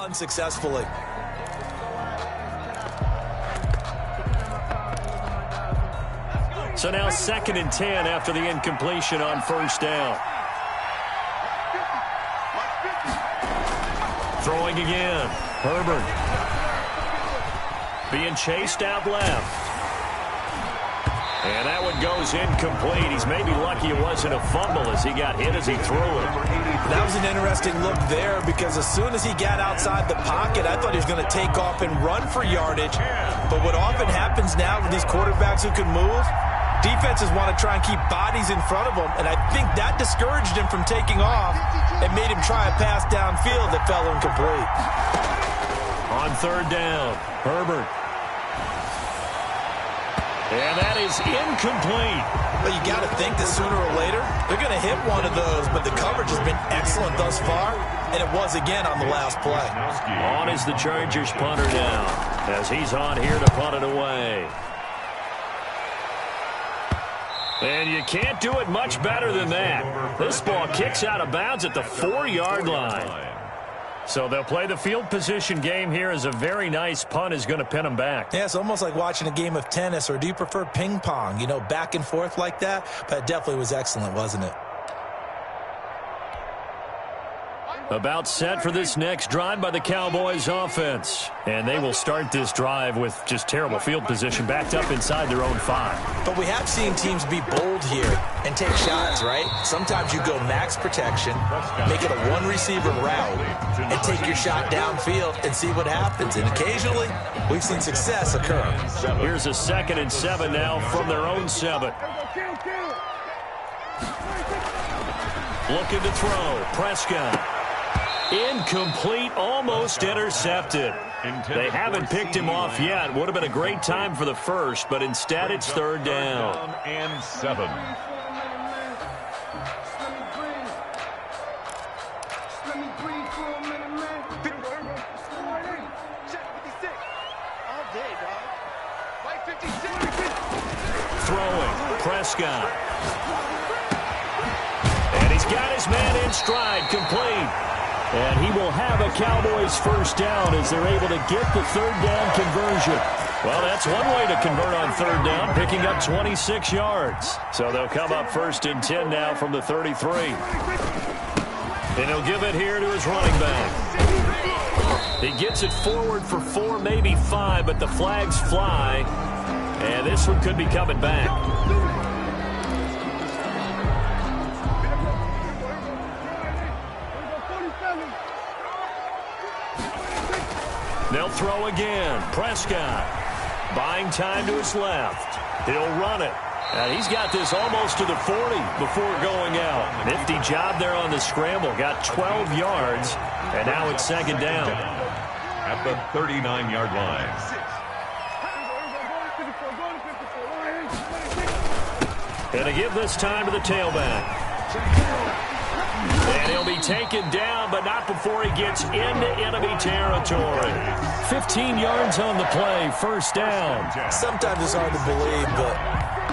Unsuccessfully. So now 2nd and 10 after the incompletion on first down. Throwing again. Herbert. Being chased out left. And that one goes incomplete. He's maybe lucky it wasn't a fumble as he got hit as he threw it. That was an interesting look there because as soon as he got outside the pocket, I thought he was going to take off and run for yardage. But what often happens now with these quarterbacks who can move, defenses want to try and keep bodies in front of them, and I think that discouraged him from taking off and made him try a pass downfield that fell incomplete. On third down, Herbert. And that is incomplete. Well, you got to think that sooner or later, they're going to hit one of those, but the coverage has been excellent thus far, and it was again on the last play. On is the Chargers punter now, as he's on here to punt it away. And you can't do it much better than that. This ball kicks out of bounds at the 4-yard line. So they'll play the field position game here as a very nice punt is going to pin them back. Yeah, it's almost like watching a game of tennis, or do you prefer ping pong? You know, back and forth like that? But it definitely was excellent, wasn't it? About set for this next drive by the Cowboys offense. And they will start this drive with just terrible field position backed up inside their own 5. But we have seen teams be bold here and take shots, right? Sometimes you go max protection, make it a one-receiver route, and take your shot downfield and see what happens. And occasionally, we've seen success occur. Here's a 2nd and 7 now from their own 7. Looking to throw. Prescott. Incomplete, almost intercepted. They haven't picked him off yet. Would have been a great time for the first, but instead it's third down. And 7. Throwing, Prescott. And he's got his man in stride, complete. And he will have a Cowboys first down as they're able to get the third down conversion. Well, that's one way to convert on third down, picking up 26 yards. So they'll come up 1st and 10 now from the 33. And he'll give it here to his running back. He gets it forward for 4, maybe 5, but the flags fly. And this one could be coming back. They'll throw again. Prescott buying time to his left. He'll run it. And he's got this almost to the 40 before going out. Nifty job there on the scramble. Got 12 yards, and now it's 2nd down. At the 39-yard line. And to give this time to the tailback. And he'll be taken down, but not before he gets into enemy territory. 15 yards on the play, first down. Sometimes it's hard to believe, but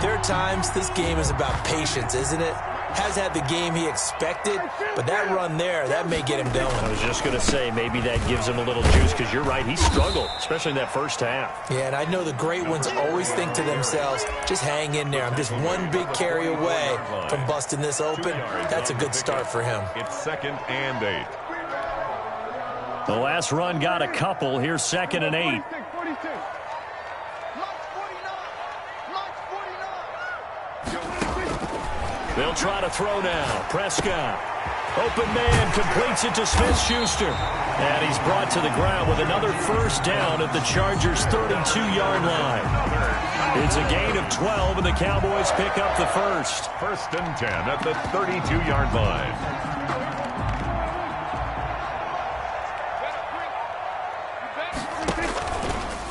there are times this game is about patience, isn't it? Has had the game he expected, but that run there, that may get him going. I was just going to say, maybe that gives him a little juice, because you're right, he struggled, especially in that first half. Yeah, and I know the great ones always think to themselves, just hang in there. I'm just one big carry away from busting this open. That's a good start for him. It's 2nd and 8. The last run got a couple. Here's 2nd and 8. They'll try to throw now. Prescott. Open man completes it to Smith-Schuster. And he's brought to the ground with another first down at the Chargers' 32-yard line. It's a gain of 12, and the Cowboys pick up the first. 1st and 10 at the 32-yard line.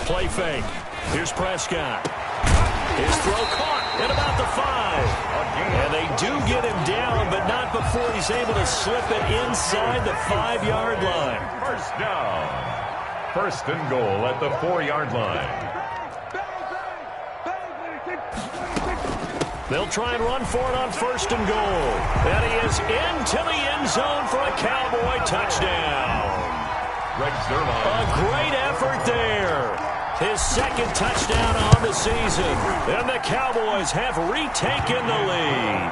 Play fake. Here's Prescott. His throw caught at about the 5. And they do get him down, but not before he's able to slip it inside the 5-yard line. First down. 1st and goal at the 4-yard line. They'll try and run for it on 1st and goal. And he is into the end zone for a Cowboy touchdown. A great effort there. His second touchdown on the season. And the Cowboys have retaken the lead.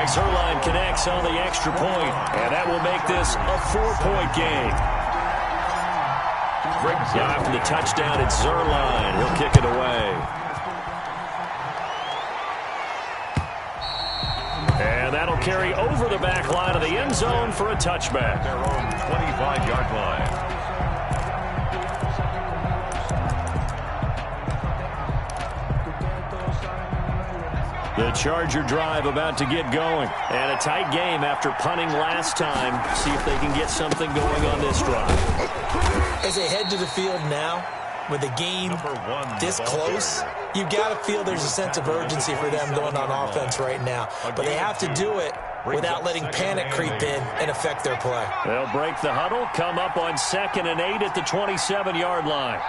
Zerline connects on the extra point, and that will make this a 4-point game. After the touchdown, it's Zerline. He'll kick it away. And that'll carry over the back line of the end zone for a touchback. Their own 25-yard line. The Charger drive about to get going. And a tight game after punting last time. See if they can get something going on this drive. As they head to the field now, with the game this close, you've got to feel there's a sense of urgency for them going on offense right now. But they have to do it without letting panic creep in and affect their play. They'll break the huddle, come up on 2nd and 8 at the 27-yard line.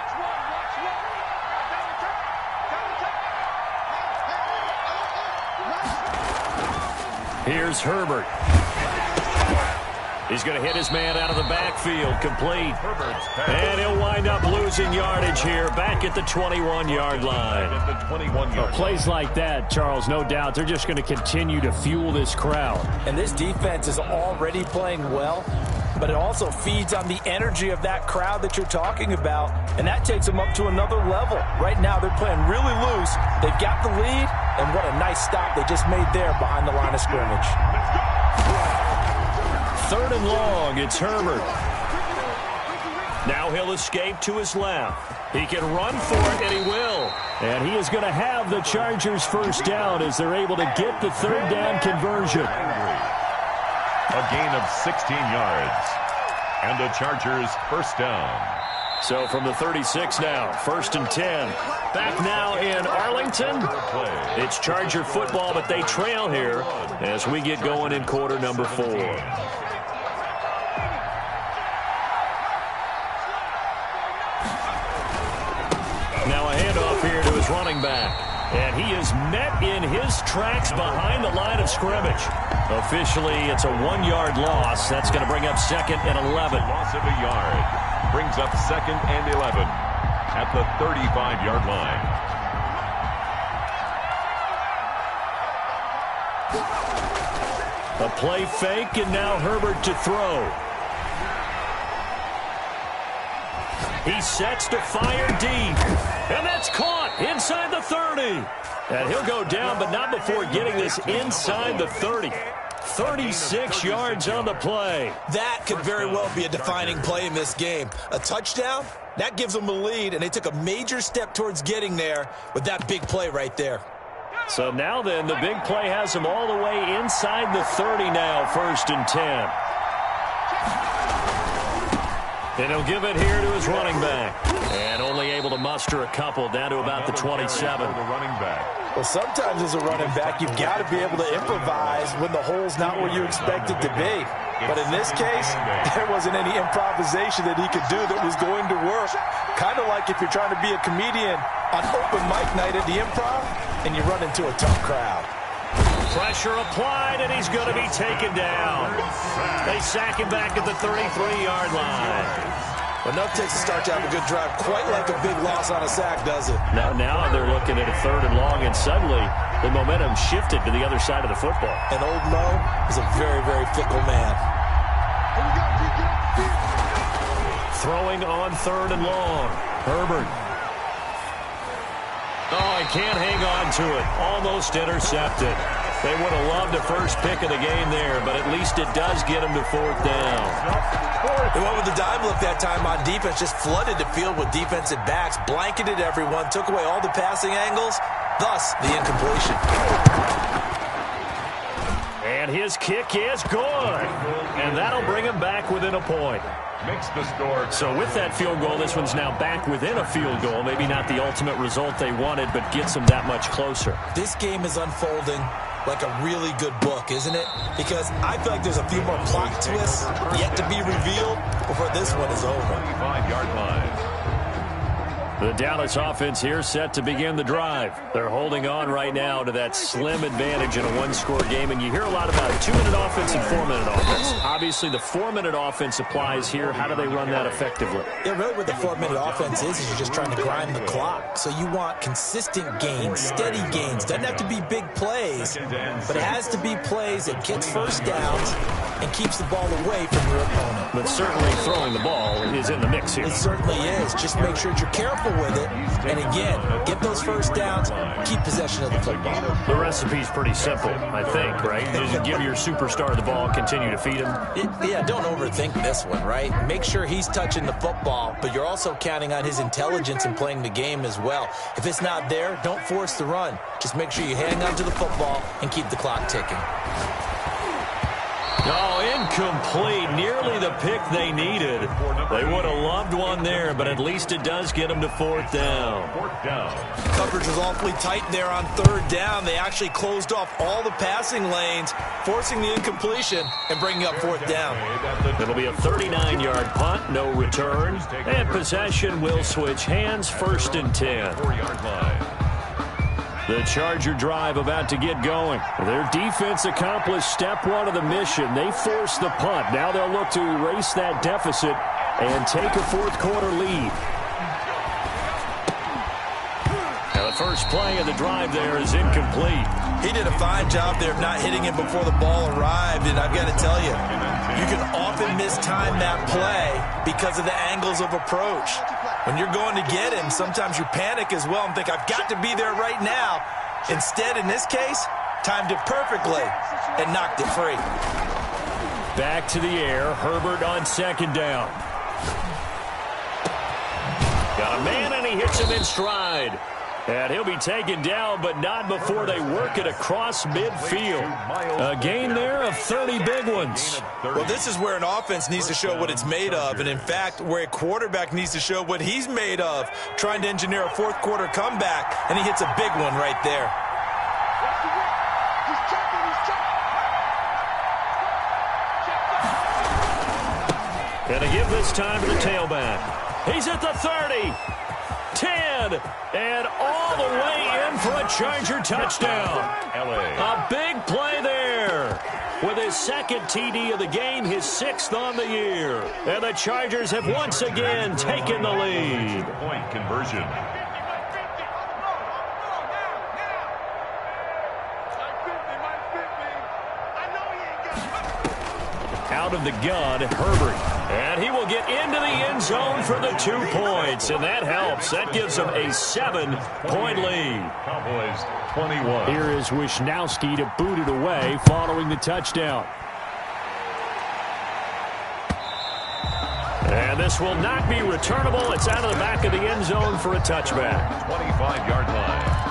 Here's Herbert. He's going to hit his man out of the backfield, complete. And he'll wind up losing yardage here, back at the 21-yard line. Plays like that, Charles, no doubt, they're just going to continue to fuel this crowd. And this defense is already playing well, but it also feeds on the energy of that crowd that you're talking about, and that takes them up to another level. Right now, they're playing really loose. They've got the lead, and what a nice stop they just made there behind the line of scrimmage. 3rd and long, it's Herbert. Now he'll escape to his left. He can run for it, and he will. And he is going to have the Chargers first down as they're able to get the 3rd down conversion. A gain of 16 yards. And the Chargers first down. So from the 36 now, 1st and 10. Back now in Arlington. It's Charger football, but they trail here as we get going in quarter number 4. Now a handoff here to his running back. And he is met in his tracks behind the line of scrimmage. Officially, it's a 1-yard loss. That's going to bring up 2nd and 11. Loss of a yard. Brings up 2nd and 11 at the 35-yard line. A play fake, and now Herbert to throw. He sets to fire deep. And that's caught inside the 30. And he'll go down, but not before getting this inside the 30. 36 yards on the play. That could very well be a defining play in this game. A touchdown, that gives them a lead, and they took a major step towards getting there with that big play right there. So now then, the big play has them all the way inside the 30 now, 1st and 10. And he'll give it here to his running back. And only able to muster a couple down to about the 27. Well, sometimes as a running back, you've got to be able to improvise when the hole's not where you expect it to be. But in this case, there wasn't any improvisation that he could do that was going to work. Kind of like if you're trying to be a comedian on open mic night at the Improv and you run into a tough crowd. Pressure applied, and he's going to be taken down. They sack him back at the 33-yard line. Enough takes a start to have a good drive, quite like a big loss on a sack, does it? Now they're looking at a 3rd and long, and suddenly the momentum shifted to the other side of the football. And old Mo is a very, very fickle man. Throwing on 3rd and long. Herbert. Oh, he can't hang on to it. Almost intercepted. They would have loved the first pick of the game there, but at least it does get them to 4th down. They went with the dime look that time on defense, just flooded the field with defensive backs, blanketed everyone, took away all the passing angles, thus the incompletion. And his kick is good. And that'll bring him back within a point. Makes the score. So with that field goal, this one's now back within a field goal. Maybe not the ultimate result they wanted, but gets them that much closer. This game is unfolding like a really good book, isn't it? Because I feel like there's a few more plot twists yet to be revealed before this one is over. 25-yard line. The Dallas offense here set to begin the drive. They're holding on right now to that slim advantage in a one-score game, and you hear a lot about 2-minute offense and 4-minute offense. Obviously, the 4-minute offense applies here. How do they run that effectively? Yeah, really what the 4-minute offense is you're just trying to grind the clock. So you want consistent gains, steady gains. Doesn't have to be big plays, but it has to be plays that gets first downs and keeps the ball away from your opponent. But certainly throwing the ball is in the mix here. It certainly is. Just make sure that you're careful with it. And again, get those first downs, keep possession of the football. The recipe's pretty simple, I think, right? Just give your superstar the ball, continue to feed him. Yeah, don't overthink this one, right? Make sure he's touching the football, but you're also counting on his intelligence in playing the game as well. If it's not there, don't force the run. Just make sure you hang on to the football and keep the clock ticking. Oh, incomplete. Nearly the pick they needed. They would have loved one there, but at least it does get them to fourth down. Coverage was awfully tight there on third down. They actually closed off all the passing lanes, forcing the incompletion and bringing up fourth down. It'll be a 39-yard punt, no return, and possession will switch hands, 1st and 10. 4-yard line. The Charger drive about to get going. Their defense accomplished step one of the mission. They forced the punt. Now they'll look to erase that deficit and take a fourth-quarter lead. Now the first play of the drive there is incomplete. He did a fine job there of not hitting him before the ball arrived, and I've got to tell you, you can often mistime that play because of the angles of approach. When you're going to get him, sometimes you panic as well and think, I've got to be there right now. Instead, in this case, timed it perfectly and knocked it free. Back to the air. Herbert on 2nd down. Got a man, and he hits him in stride. And he'll be taken down, but not before they work it across midfield. A gain there of 30 big ones. Well, this is where an offense needs to show what it's made of, and in fact, where a quarterback needs to show what he's made of, trying to engineer a fourth-quarter comeback, and he hits a big one right there. And a give this time to the tailback. He's at the 30. 10, and all the way in for a Charger touchdown. A big play there. With his 2nd TD of the game, his 6th on the year. And the Chargers have once again taken the lead. Point conversion. Out of the gun, Herbert. And he will get into the end zone for the 2 points. And that helps. That gives them a 7-point lead. Cowboys 21. Here is Wisnowski to boot it away following the touchdown. And this will not be returnable. It's out of the back of the end zone for a touchback. 25-yard line.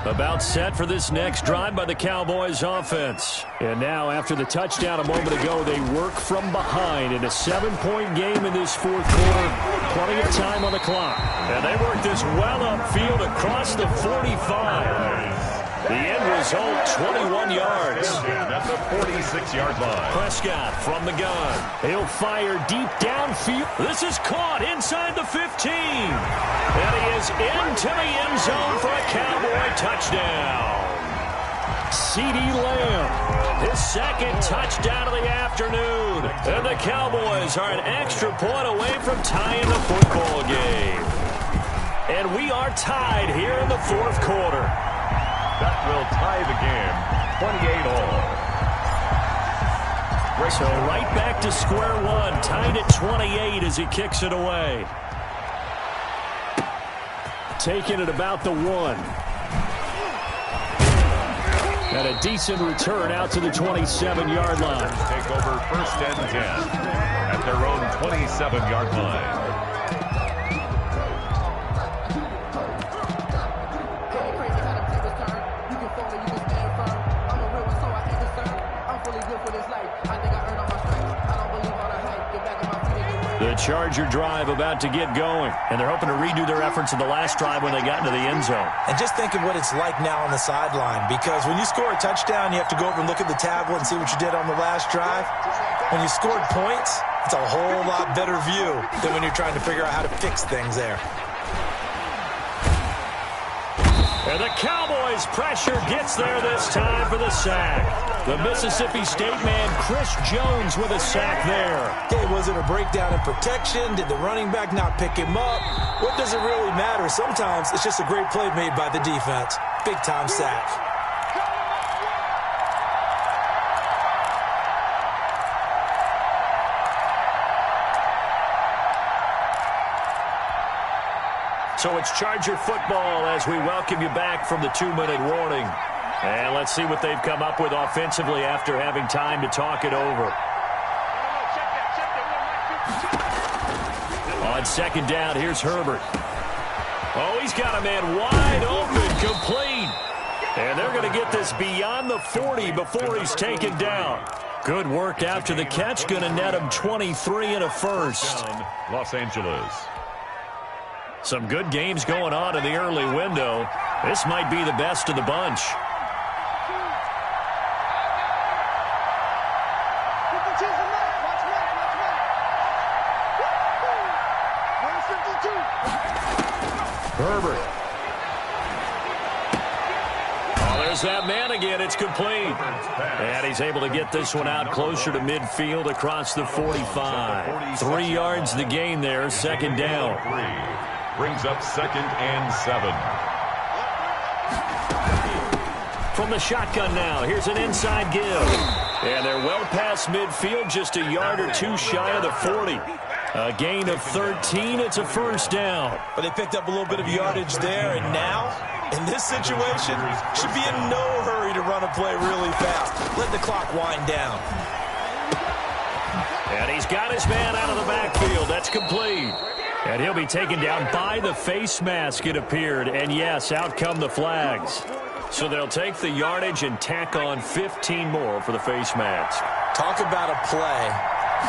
About set for this next drive by the Cowboys offense. And now after the touchdown a moment ago, they work from behind in a 7-point game in this fourth quarter. Plenty of time on the clock. And they work this well upfield across the 45. The end result, 21 yards. At the 46-yard line. Prescott from the gun. He'll fire deep downfield. This is caught inside the 15. And he is into the end zone for a Cowboy touchdown. CeeDee Lamb, his 2nd touchdown of the afternoon. And the Cowboys are an extra point away from tying the football game. And we are tied here in the fourth quarter. That will tie the game, 28-all. So right back to square one, tied at 28 as he kicks it away. Taking it about the 1. And a decent return out to the 27-yard line. Take over 1st and 10 at their own 27-yard line. The Charger drive about to get going. And they're hoping to redo their efforts in the last drive when they got into the end zone. And just think of what it's like now on the sideline, because when you score a touchdown, you have to go over and look at the tablet and see what you did on the last drive. When you scored points, It's a whole lot better view than when you're trying to figure out how to fix things there. And the Cowboys' pressure gets there this time for the sack. The Mississippi State man, Chris Jones, with a sack there. Okay, was it a breakdown in protection? Did the running back not pick him up? What does it really matter? Sometimes it's just a great play made by the defense. Big-time sack. So it's Charger football as we welcome you back from the 2-minute warning. And let's see what they've come up with offensively after having time to talk it over. On second down, here's Herbert. Oh, he's got a man wide open, complete. And they're going to get this beyond the 40 before he's taken down. Good work after the catch, going to net him 23 and a first. Los Angeles. Some good games going on in the early window. This might be the best of the bunch. Herbert. Oh, there's that man again. It's complete. And he's able to get this one out closer to midfield across the 45. 3 yards the gain there, second down. Brings up 2nd and 7. From the shotgun now, here's an inside give. And they're well past midfield, just a yard or two shy of the 40. A gain of 13, it's a first down. But they picked up a little bit of yardage there, and now, in this situation, should be in no hurry to run a play really fast. Let the clock wind down. And he's got his man out of the backfield. That's complete. And he'll be taken down by the face mask, it appeared. And, yes, out come the flags. So they'll take the yardage and tack on 15 more for the face mask. Talk about a play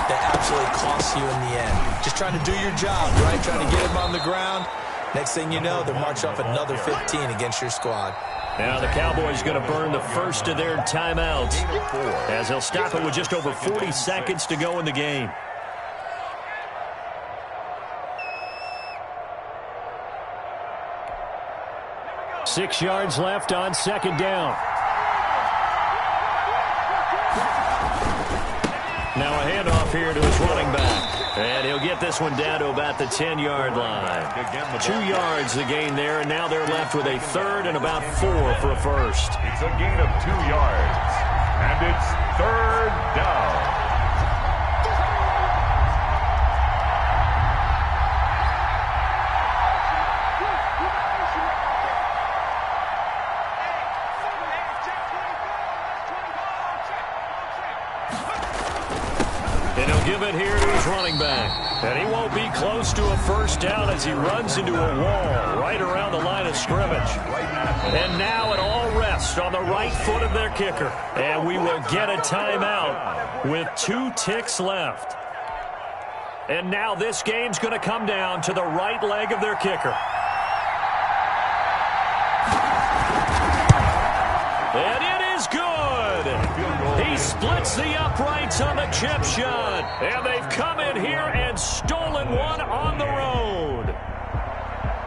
that absolutely costs you in the end. Just trying to do your job, right? Trying to get him on the ground. Next thing you know, they'll march off another 15 against your squad. Now the Cowboys going to burn the first of their timeouts as they'll stop it with just over 40 seconds to go in the game. Six yards left on second down. Now a handoff here to his running back. And he'll get this one down to about the 10-yard line. 2 yards the gain there, and now they're left with a third and about 4 for a first. It's a gain of 2 yards, and it's third down. And he'll give it here to his running back. And he won't be close to a first down as he runs into a wall right around the line of scrimmage. And now it all rests on the right foot of their kicker. And we will get a timeout with 2 ticks left. And now this game's going to come down to the right leg of their kicker. And it is good. He splits the uprights on the chip shot. And they've come in here and stolen one on the road.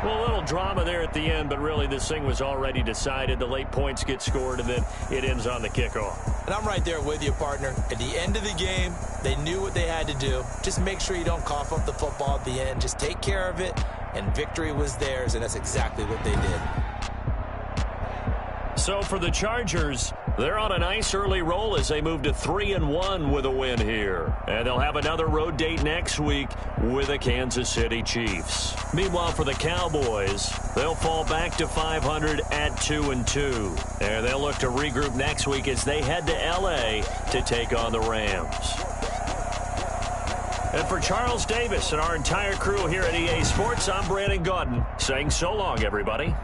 Well, a little drama there at the end, but really this thing was already decided. The late points get scored, and then it ends on the kickoff. And I'm right there with you, partner. At the end of the game, they knew what they had to do. Just make sure you don't cough up the football at the end. Just take care of it, and victory was theirs, and that's exactly what they did. So for the Chargers, they're on a nice early roll as they move to 3-1 with a win here. And they'll have another road date next week with the Kansas City Chiefs. Meanwhile, for the Cowboys, they'll fall back to 500 at 2-2. And they'll look to regroup next week as they head to L.A. to take on the Rams. And for Charles Davis and our entire crew here at EA Sports, I'm Brandon Gaudin saying so long, everybody.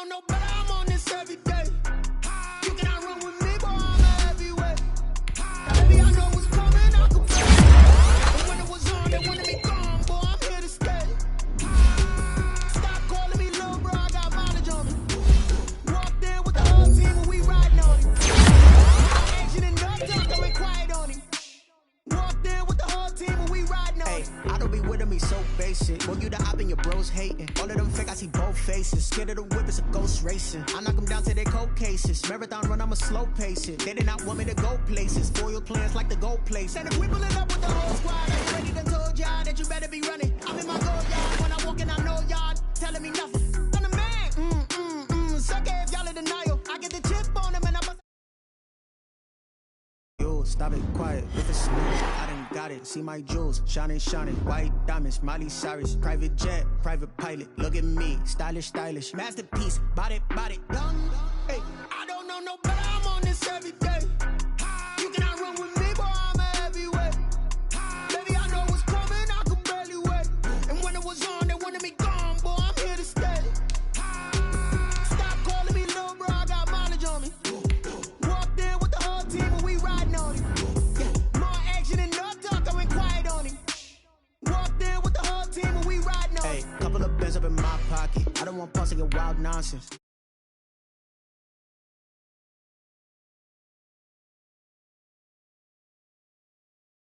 know no better, I'm on this every day. You cannot run with me, boy, I'm a heavyweight. Baby, I know what's coming, I can feel it. And when it was on, they wanted me gone, boy, I'm here to stay. Stop calling me little bro, I got mileage on me. Walked in with the whole team and we riding on him. Action and no talk, going quiet on him. Walked in with the whole team and we riding on him. I don't be with me so basic. Well, you the op and your bros hating. All of them fake, I see both faces. Scared of the whip, it's a ghost racing. I knock them down to their cold cases. Marathon run, I'ma slow pace it. They did not want me to go places. Foil plans like the gold place. And if we pulling up with the whole squad, I already done told y'all that you better be running. I'm in my gold yard. When I walk in, I know y'all telling me nothing. I'm the man. Suck it if y'all in denial. I get the chip on them and I'm Yo, stop it, quiet, if it's new, I done got it, see my jewels, shining, white diamonds, Miley Cyrus, private jet, private pilot, look at me, stylish, masterpiece, body, young, hey, I don't know no better, I'm on this every day. You cannot run with me, boy, I'm a heavyweight. Baby, I know what's coming, I can barely wait. And when it was on, they wanted me gone, boy, I'm here to stay. Stop calling me little bro, I got mileage on me. Walked in with the whole team and we riding on him. Yeah, more action and no talk, going quiet on him. Walked in with the whole team and we riding on him. hey, couple of bands up in my pocket, I don't want pulse to get wild nonsense.